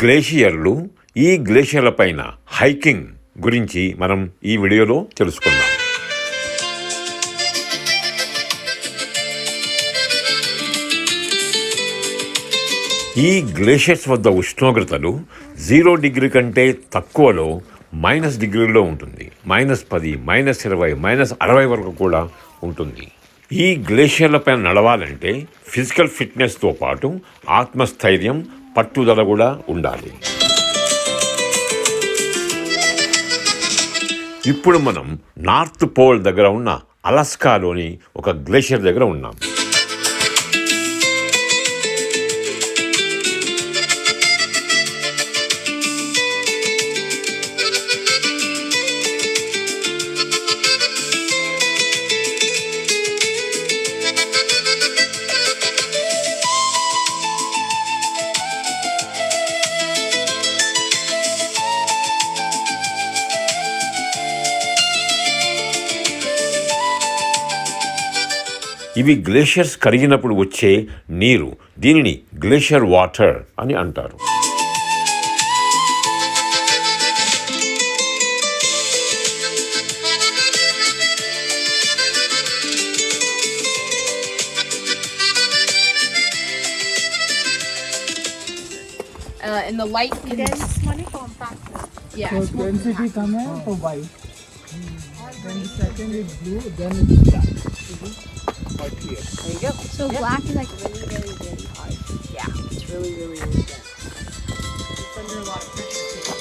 గ్లేషియర్లు, ఈ గ్లేషియర్ల పైన హైకింగ్ గురించి మనం ఈ వీడియోలో తెలుసుకుందాం. ఈ గ్లేషియర్స్ వద్ద ఉష్ణోగ్రతలు 0 డిగ్రీ కంటే తక్కువలో -డిగ్రీలో ఉంటుంది. -10, -20, -60 వరకు కూడా ఉంటుంది. ఈ గ్లేషియర్ల పైన నడవాలంటే ఫిజికల్ ఫిట్నెస్తో పాటు ఆత్మస్థైర్యం, పట్టుదల కూడా ఉండాలి. ఇప్పుడు మనం నార్త్ పోల్ దగ్గర ఉన్న అలాస్కాలోని ఒక గ్లేషియర్ దగ్గర ఉన్నాం. ఇవి గ్లేషియర్స్ కరిగినప్పుడు వచ్చే నీరు. దీనిని గ్లేషియర్ వాటర్ అని అంటారు. And the light dense money compact. yeah. So density come है तो white. Then the second is blue, then it's black. Or clear. There you go. So black is like really hard. Yeah, it's really dense. It's under a lot of pressure too.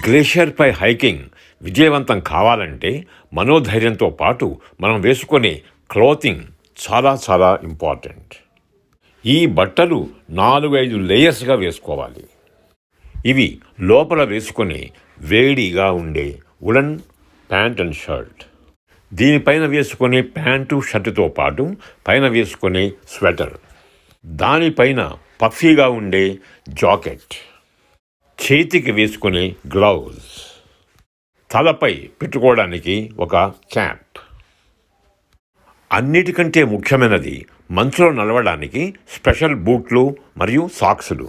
గ్లేషియర్పై hiking విజయవంతం కావాలంటే మనోధైర్యంతో పాటు మనం వేసుకునే clothing చాలా important. ఈ బట్టలు 4-5 లేయర్స్గా వేసుకోవాలి. ఇవి లోపల వేసుకునే వేడిగా ఉండే వులన్ ప్యాంట్ అండ్ షర్ట్, దీనిపైన వేసుకునే ప్యాంటు షర్టుతో పాటు పైన వేసుకునే స్వెటర్, దానిపైన పఫీగా ఉండే జాకెట్, చేతికి వేసుకునే గ్లౌజ్, తలపై పెట్టుకోవడానికి ఒక క్యాప్. అన్నిటికంటే ముఖ్యమైనది మంచులో నడవడానికి స్పెషల్ బూట్లు మరియు సాక్సులు.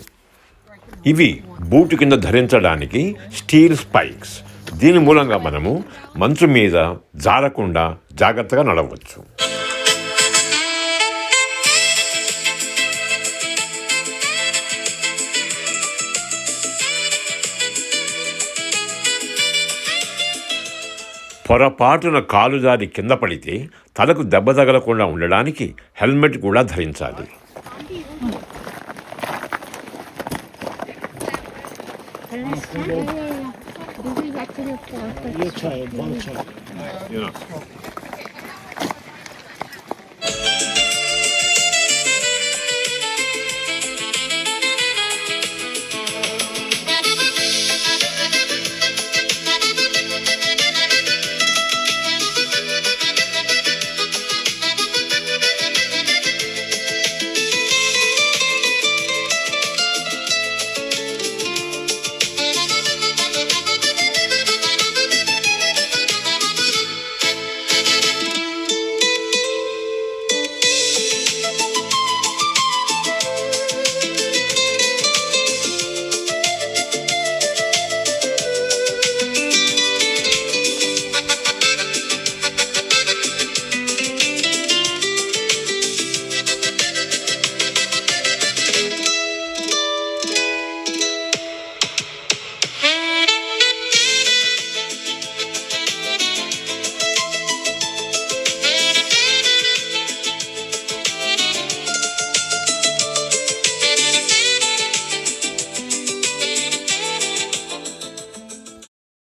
ఇవి బూటు కింద ధరించడానికి స్టీల్ స్పైక్స్. దీని మూలంగా మనము మంచు మీద జారకుండా జాగ్రత్తగా నడవచ్చు. పొరపాటున కాలు జారి కింద పడితే తలకు దెబ్బ తగలకుండా ఉండడానికి హెల్మెట్ కూడా ధరించాలి. ये चाय बहुत चाय.